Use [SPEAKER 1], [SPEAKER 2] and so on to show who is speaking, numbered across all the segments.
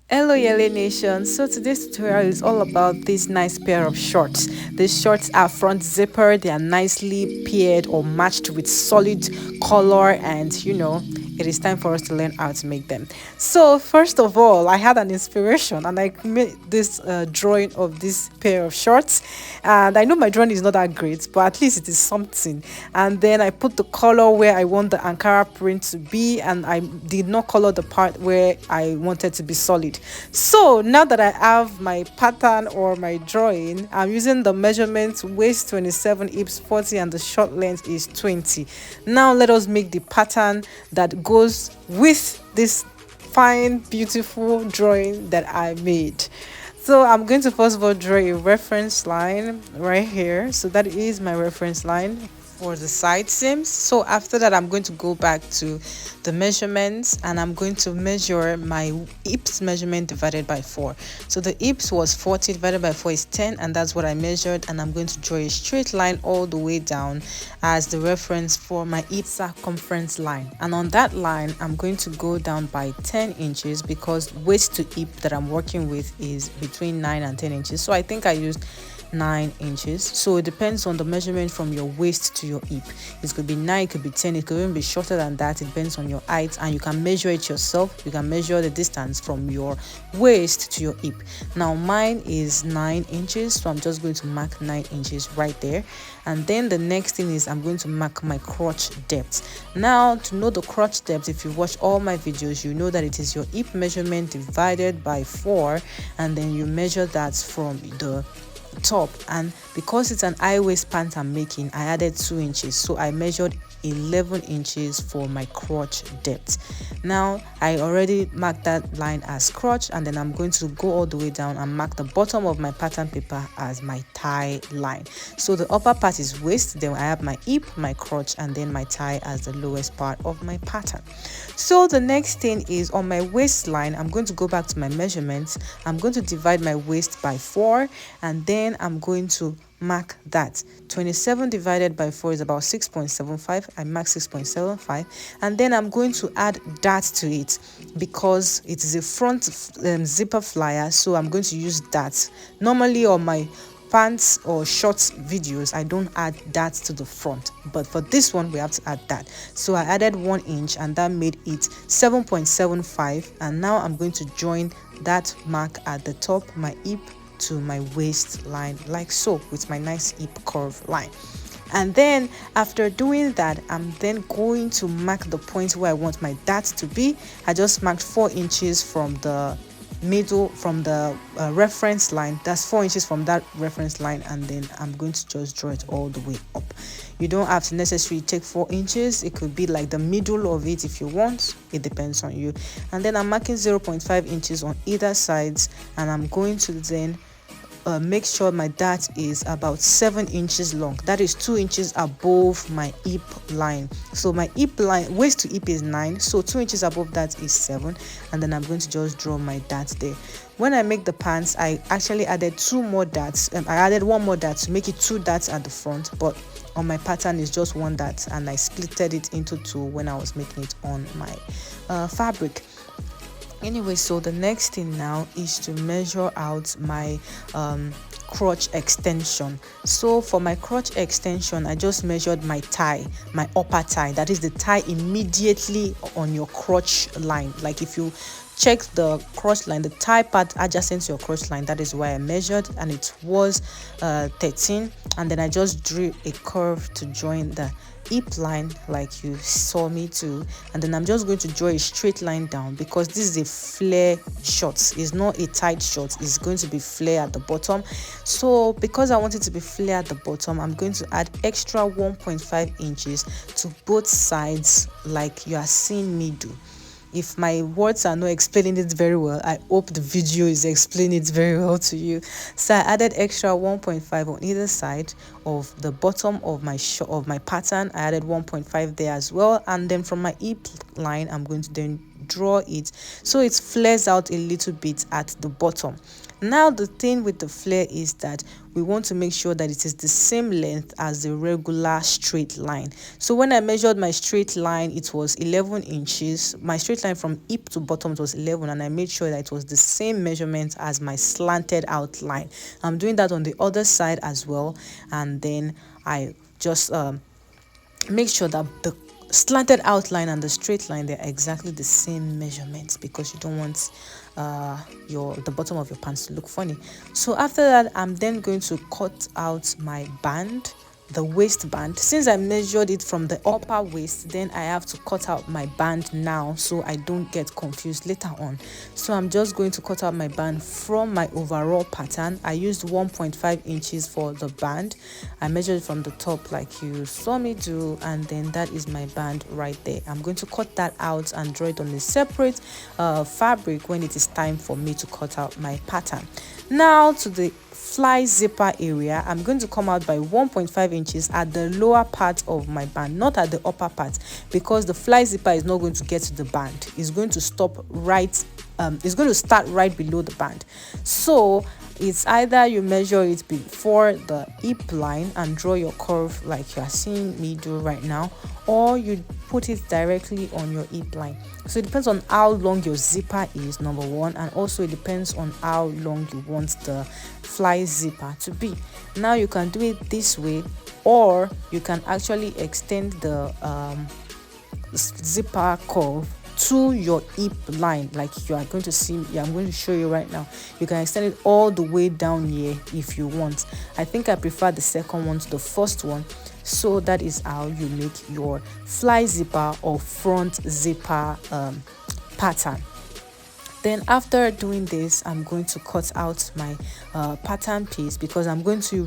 [SPEAKER 1] Hello Yele Nation. So today's tutorial is all about this nice pair of shorts. These shorts are front zipper, they are nicely paired or matched with solid color, and it is time for us to learn how to make them. So first of all, I had an inspiration and I made this drawing of this pair of shorts, and I know my drawing is not that great, but at least it is something. And then I put the color where I want the Ankara print to be, and I did not color the part where I wanted to be solid. So now that I have my pattern or my drawing, I'm using the measurements: waist 27, hips 40, and the short length is 20. Now let us make the pattern that goes with this fine, beautiful drawing that I made. So I'm going to first of all draw a reference line right here. So that is my reference line for the side seams. So after that, I'm going to go back to the measurements and I'm going to measure my hips measurement divided by 4. So the hips was 40 divided by 4 is 10, and that's what I measured, and I'm going to draw a straight line all the way down as the reference for my hip circumference line. And on that line, I'm going to go down by 10 inches because waist to hip that I'm working with is between 9 and 10 inches. So I think I used 9 inches. So it depends on the measurement from your waist to your hip. It could be 9, it could be 10, it could even be shorter than that. It depends on your height, and you can measure it yourself. You can measure the distance from your waist to your hip. Now mine is 9 inches, so I'm just going to mark 9 inches right there. And then the next thing is I'm going to mark my crotch depth. Now to know the crotch depth, if you watch all my videos, you know that it is your hip measurement divided by 4, and then you measure that from the top. And because it's an high waist pant I'm making, I added 2 inches, so I measured 11 inches for my crotch depth. Now I already marked that line as crotch, and then I'm going to go all the way down and mark the bottom of my pattern paper as my thigh line. So the upper part is waist, then I have my hip, my crotch, and then my thigh as the lowest part of my pattern. So the next thing is on my waistline, I'm going to go back to my measurements. I'm going to divide my waist by 4, and then I'm going to mark that 27 divided by 4 is about 6.75. I mark 6.75, and then I'm going to add that to it because it is a front zipper flyer, so I'm going to use that. Normally on my pants or shorts videos I don't add that to the front, but for this one we have to add that. So I added 1 inch, and that made it 7.75, and now I'm going to join that mark at the top, my hip to my waistline, like so, with my nice hip curve line. And then after doing that, I'm then going to mark the point where I want my dart to be. I just marked 4 inches from the middle, from the reference line. That's 4 inches from that reference line, and then I'm going to just draw it all the way up. You don't have to necessarily take 4 inches. It could be like the middle of it if you want. It depends on you. And then I'm marking 0.5 inches on either sides, and I'm going to then make sure my dart is about 7 inches long. That is 2 inches above my hip line. So my hip line, waist to hip is 9, so 2 inches above that is 7, and then I'm going to just draw my dart there. When I make the pants, I actually added 2 more darts. I added 1 more dart to make it 2 darts at the front, but on my pattern is just 1 dart, and I splitted it into 2 when I was making it on my fabric. Anyway, so the next thing now is to measure out my crotch extension. So for my crotch extension, I just measured my thigh, my upper thigh, that is the thigh immediately on your crotch line. Like if you check the crotch line, the thigh part adjacent to your crotch line, that is where I measured, and it was 13. And then I just drew a curve to join the hip line like you saw me do, and then I'm just going to draw a straight line down because this is a flare short. It's not a tight short, it's going to be flare at the bottom. So because I want it to be flare at the bottom, I'm going to add extra 1.5 inches to both sides like you are seeing me do. If my words are not explaining it very well, I hope the video is explaining it very well to you. So I added extra 1.5 on either side of the bottom of my pattern. I added 1.5 there as well, and then from my hip line I'm going to then draw it so it flares out a little bit at the bottom. Now the thing with the flare is that we want to make sure that it is the same length as the regular straight line. So when I measured my straight line, it was 11 inches. My straight line from hip to bottom was 11, and I made sure that it was the same measurement as my slanted outline. I'm doing that on the other side as well, and then I just make sure that the slanted outline and the straight line, they're exactly the same measurements, because you don't want the bottom of your pants to look funny. So after that, I'm then going to cut out my band, the waistband. Since I measured it from the upper waist, then I have to cut out my band now, so I don't get confused later on. So I'm just going to cut out my band from my overall pattern. I used 1.5 inches for the band. I measured it from the top like you saw me do, and then that is my band right there. I'm going to cut that out and draw it on a separate fabric when it is time for me to cut out my pattern. Now to the fly zipper area, I'm going to come out by 1.5 inches at the lower part of my band, not at the upper part, because the fly zipper is not going to get to the band. It's going to stop right it's going to start right below the band. So it's either you measure it before the hip line and draw your curve like you are seeing me do right now, or you put it directly on your hip line. So it depends on how long your zipper is, number one, and also it depends on how long you want the fly zipper to be. Now you can do it this way, or you can actually extend the zipper curve to your hip line like you are going to see. I'm going to show you right now. You can extend it all the way down here if you want. I think I prefer the second one to the first one. So that is how you make your fly zipper or front zipper pattern. Then after doing this, I'm going to cut out my pattern piece, because I'm going to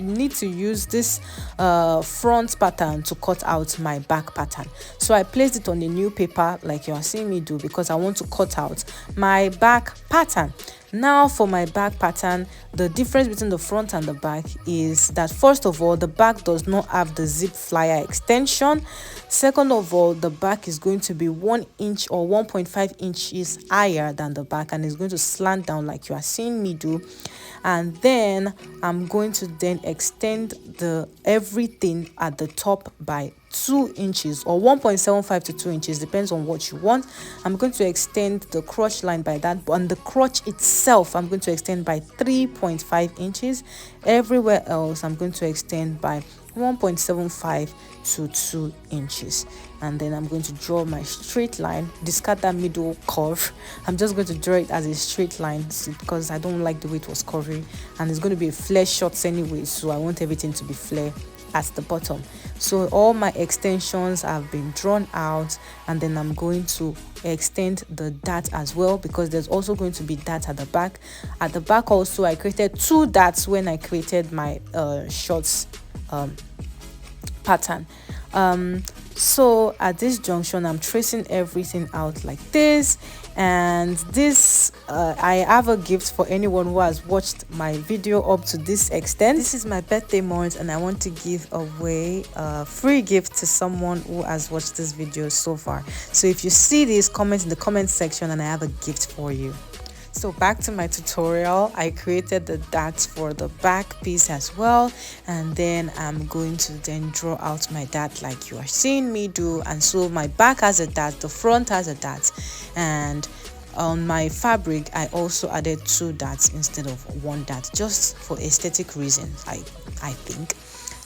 [SPEAKER 1] need to use this front pattern to cut out my back pattern. So I placed it on a new paper like you are seeing me do, because I want to cut out my back pattern. Now for my back pattern, the difference between the front and the back is that, first of all, the back does not have the zip flyer extension. Second of all, the back is going to be 1 inch or 1.5 inches higher than the back, and it's going to slant down like you are seeing me do. And then I'm going to then extend everything at the top by 2 inches or 1.75 to 2 inches, depends on what you want. I'm going to extend the crotch line by that, and the crotch itself I'm going to extend by 3.5 inches. Everywhere else I'm going to extend by 1.75 to 2 inches. And then I'm going to draw my straight line, discard that middle curve. I'm just going to draw it as a straight line, because I don't like the way it was curving, and it's going to be a flare shorts anyway, so I want everything to be flare at the bottom. So all my extensions have been drawn out, and then I'm going to extend the dart as well, because there's also going to be dart at the back. At the back also, I created 2 darts when I created my shorts pattern. So at this junction, I'm tracing everything out like this. And this I have a gift for anyone who has watched my video up to this extent. This is my birthday month, and I want to give away a free gift to someone who has watched this video so far. So if you see this, comment in the comment section and I have a gift for you. So back to my tutorial, I created the darts for the back piece as well, and then I'm going to then draw out my dart like you are seeing me do. And so my back has a dart, the front has a dart, and on my fabric I also added 2 darts instead of 1 dart, just for aesthetic reasons, I think.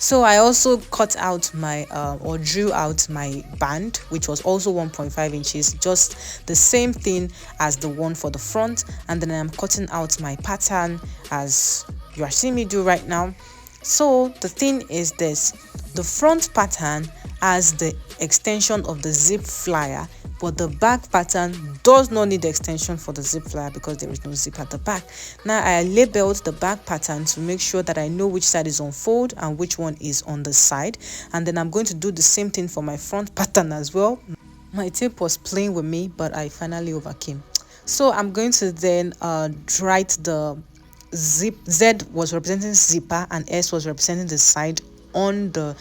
[SPEAKER 1] So I also cut out my or drew out my band, which was also 1.5 inches, just the same thing as the one for the front. And then I'm cutting out my pattern as you are seeing me do right now. So the thing is this: the front pattern has the extension of the zip flyer, but the back pattern does not need the extension for the zip flyer because there is no zip at the back. Now I labeled the back pattern to make sure that I know which side is on fold and which one is on the side, and then I'm going to do the same thing for my front pattern as well. My tape was playing with me, but I finally overcame. So I'm going to then write the zip. Z was representing zipper and S was representing the side on the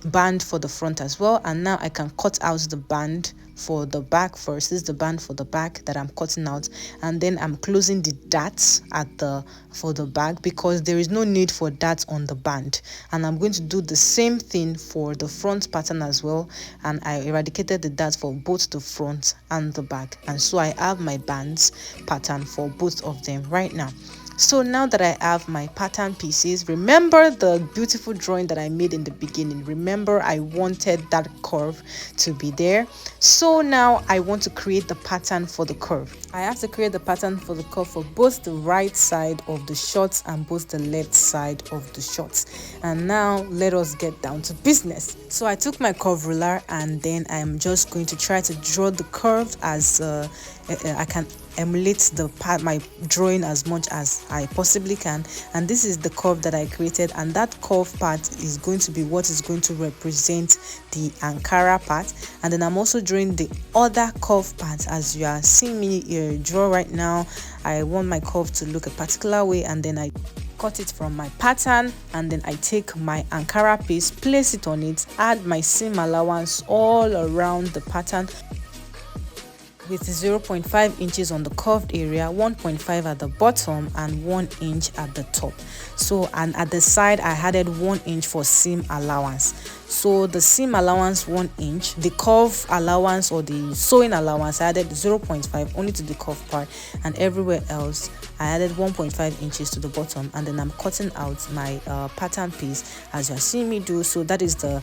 [SPEAKER 1] band for the front as well. And now I can cut out the band for the back first. This is the band for the back that I'm cutting out, and then I'm closing the darts at the for the back because there is no need for darts on the band. And I'm going to do the same thing for the front pattern as well, and I eradicated the darts for both the front and the back, and so I have my bands pattern for both of them right now. So now that I have my pattern pieces, remember the beautiful drawing that I made in the beginning. Remember, I wanted that curve to be there. So now I want to create the pattern for the curve. I have to create the pattern for the curve for both the right side of the shorts and both the left side of the shorts. And now let us get down to business. So I took my curve ruler, and then I'm just going to try to draw the curve as I can emulate the part my drawing as much as I possibly can. And this is the curve that I created, and that curve part is going to be what is going to represent the Ankara part. And then I'm also drawing the other curve part as you are seeing me draw right now. I want my curve to look a particular way, and then I cut it from my pattern, and then I take my Ankara piece, place it on it, add my seam allowance all around the pattern with 0.5 inches on the curved area, 1.5 at the bottom, and 1 inch at the top. So, and at the side I added 1 inch for seam allowance. So the seam allowance 1 inch, the curve allowance or the sewing allowance I added 0.5 only to the curve part, and everywhere else I added 1.5 inches to the bottom. And then I'm cutting out my pattern piece as you are seeing me do. So that is the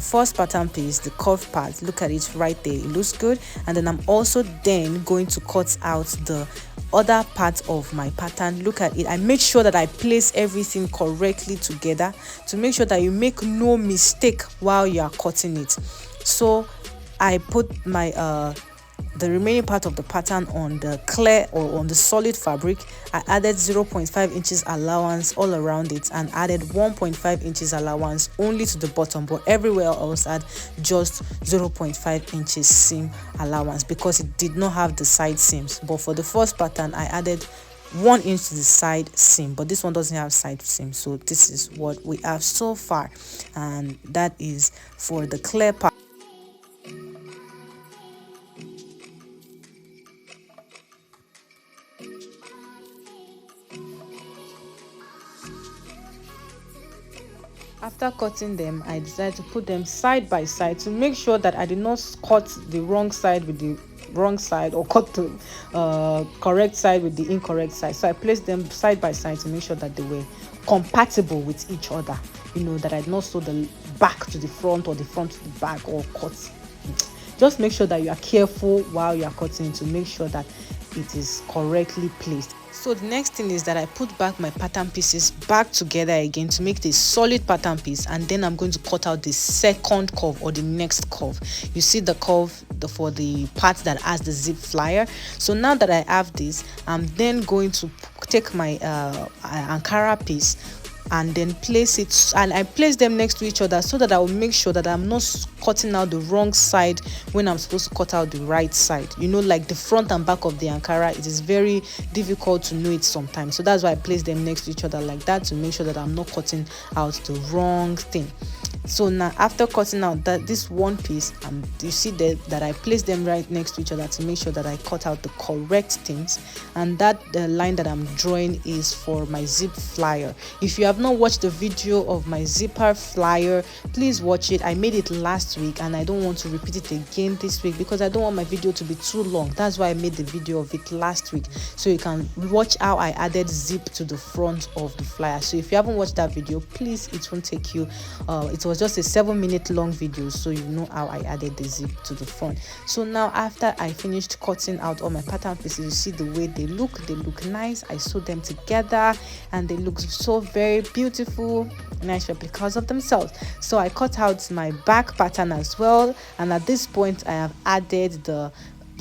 [SPEAKER 1] first pattern piece, the curve part. Look at it right there, it looks good. And then I'm also then going to cut out the other part of my pattern. Look at it, I make sure that I place everything correctly together to make sure that you make no mistake while you are cutting it. So I put my the remaining part of the pattern on the clear or on the solid fabric. I added 0.5 inches allowance all around it, and added 1.5 inches allowance only to the bottom, but everywhere else had just 0.5 inches seam allowance because it did not have the side seams. But for the first pattern I added 1 inch to the side seam, but this one doesn't have side seam. So this is what we have so far, and that is for the clear part. After cutting them, I decided to put them side by side to make sure that I did not cut the wrong side with the wrong side, or cut the correct side with the incorrect side. So I placed them side by side to make sure that they were compatible with each other. You know, that I did not sew the back to the front or the front to the back, or cut. Just make sure that you are careful while you are cutting to make sure that it is correctly placed. So the next thing is that I put back my pattern pieces back together again to make this solid pattern piece, and then I'm going to cut out the second curve or the next curve. You see the curve for the part that has the zip flyer. So now that I have this, I'm then going to take my Ankara piece and then place it, and I place them next to each other so that I will make sure that I'm not cutting out the wrong side when I'm supposed to cut out the right side. You know, like the front and back of the Ankara, it is very difficult to know it sometimes. So that's why I place them next to each other like that, to make sure that I'm not cutting out the wrong thing. So now after cutting out this one piece, you see that I placed them right next to each other to make sure that I cut out the correct things. And that the line that I'm drawing is for my zip flyer. If you have not watched the video of my zipper flyer, please watch it. I made it last week and I don't want to repeat it again this week because I don't want my video to be too long. That's why I made the video of it last week, so you can watch how I added zip to the front of the flyer. So if you haven't watched that video, please, it won't take you it was just a 7-minute long video, so you know how I added the zip to the front. So now after I finished cutting out all my pattern pieces, you see the way they look nice. I sewed them together and they look so very beautiful, nice replicas of themselves. So I cut out my back pattern as well, and at this point I have added the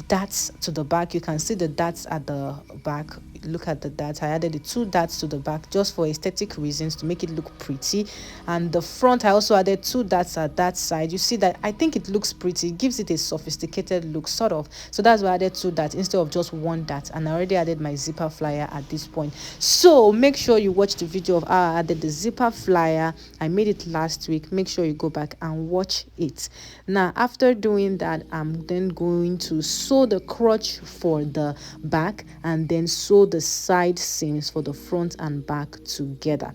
[SPEAKER 1] darts to the back. You can see the darts at the back. look at the dots. I added the 2 dots to the back just for aesthetic reasons, to make it look pretty. And the front, I also added 2 dots at that side. You see that I think it looks pretty. It gives it a sophisticated look, sort of. So that's why I added 2 dots instead of just 1 dot. And I already added my zipper flyer at this point. So make sure you watch the video of how I added the zipper flyer. I made it last week. Make sure you go back and watch it. Now, after doing that, I'm then going to sew the crotch for the back and then sew the side seams for the front and back together.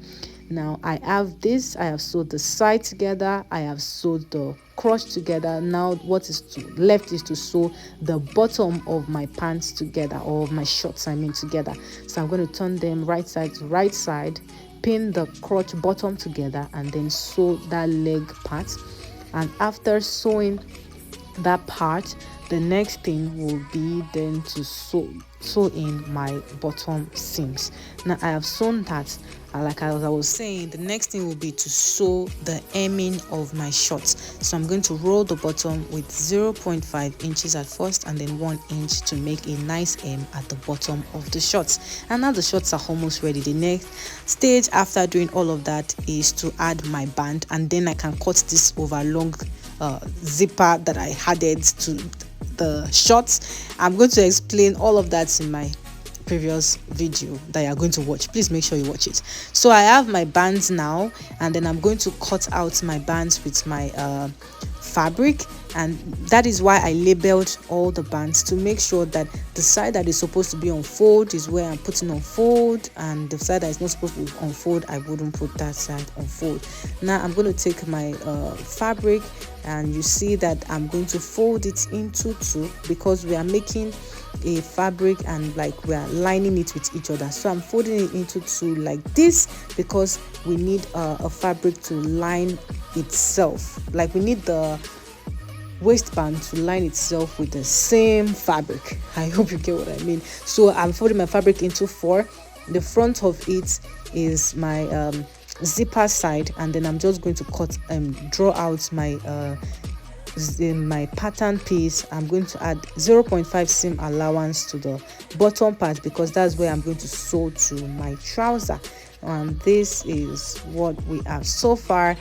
[SPEAKER 1] Now I have this, I have sewed the side together, I have sewed the crotch together. Now what is left is to sew the bottom of my pants together, or of my shorts I mean together. So I'm going to turn them right side to right side, pin the crotch bottom together, and then sew that leg part. And after sewing that part, the next thing will be then to sew in my bottom seams. Now I have sewn that, like I was saying, the next thing will be to sew the hemming of my shorts. So I'm going to roll the bottom with 0.5 inches at first and then 1 inch to make a nice hem at the bottom of the shorts. And now the shorts are almost ready. The next stage after doing all of that is to add my band, and then I can cut this over long zipper that I added to the shorts. I'm going to explain all of that in my previous video that you're going to watch. Please make sure you watch it. So I have my bands now, and then I'm going to cut out my bands with my fabric, and that is why I labeled all the bands, to make sure that the side that is supposed to be on fold is where I'm putting on fold, and the side that is not supposed to be on fold, I wouldn't put that side on fold. Now I'm going to take my fabric, and you see that I'm going to fold it into 2 because we are making a fabric and like we are lining it with each other. So I'm folding it into 2 like this because we need a fabric to line itself. Like we need the waistband to line itself with the same fabric. I hope you get what I mean. So I'm folding my fabric into 4. The front of it is my zipper side, and then I'm just going to draw out my in my pattern piece. I'm going to add 0.5 seam allowance to the bottom part because that's where I'm going to sew to my trouser. And this is what we have so far.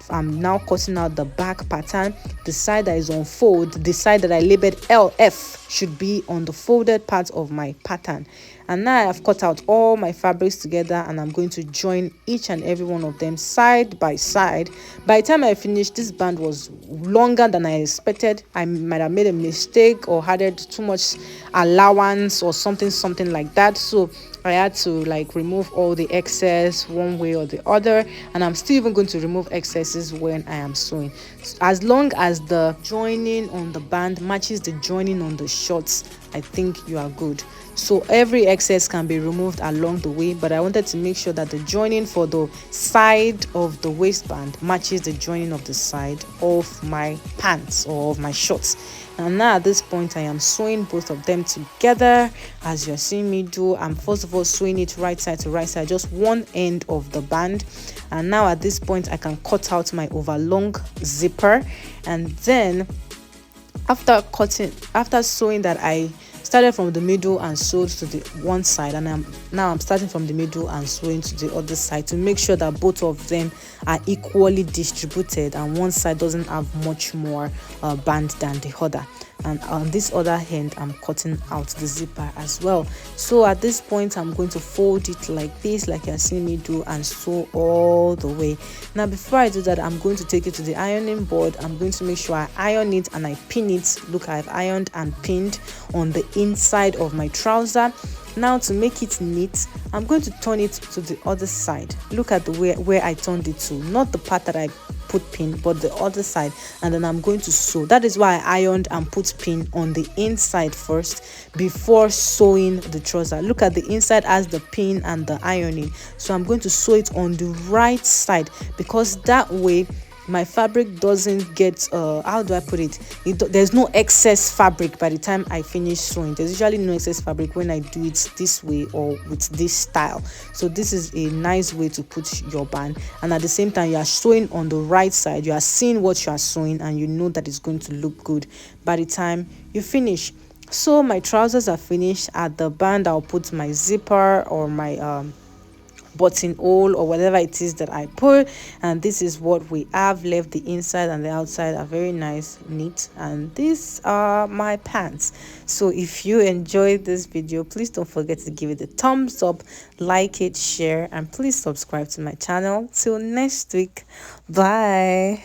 [SPEAKER 1] I'm now cutting out the back pattern. The side that is on fold, the side that I labeled LF, should be on the folded part of my pattern. And now I have cut out all my fabrics together, and I'm going to join each and every one of them side by side. By the time I finished, this band was longer than I expected. I might have made a mistake or added too much allowance or something like that. So I had to like remove all the excess one way or the other, and I'm still even going to remove excesses when I am sewing. As long as the joining on the band matches the joining on the shorts, I think you are good. So every excess can be removed along the way, but I wanted to make sure that the joining for the side of the waistband matches the joining of the side of my pants or of my shorts. And now at this point I am sewing both of them together. As you're seeing me do, I'm first of all sewing it right side to right side, just one end of the band. And now at this point I can cut out my overlong zipper, and then after sewing that, I started from the middle and sewed to the one side, and I'm starting from the middle and sewing to the other side to make sure that both of them are equally distributed and one side doesn't have much more band than the other. And on this other hand, I'm cutting out the zipper as well. So at this point I'm going to fold it like this, like you're seeing me do, and sew all the way. Now before I do that, I'm going to take it to the ironing board. I'm going to make sure I iron it and I pin it. Look, I've ironed and pinned on the inside of my trouser. Now to make it neat, I'm going to turn it to the other side. Look at the way where I turned it to, not the part that I put pin, but the other side, and then I'm going to sew. That is why I ironed and put pin on the inside first before sewing the trouser. Look at the inside as the pin and the ironing, so I'm going to sew it on the right side because that way my fabric doesn't get how do I put it, there's no excess fabric by the time I finish sewing. There's usually no excess fabric when I do it this way or with this style. So this is a nice way to put your band, and at the same time you are sewing on the right side. You are seeing what you are sewing and you know that it's going to look good by the time you finish. So my trousers are finished. At the band, I'll put my zipper or my buttonhole or whatever it is that I put, and this is what we have left. The inside and the outside are very nice, neat, and these are my pants. So if you enjoyed this video, please don't forget to give it a thumbs up, like it, share, and please subscribe to my channel. Till next week, bye.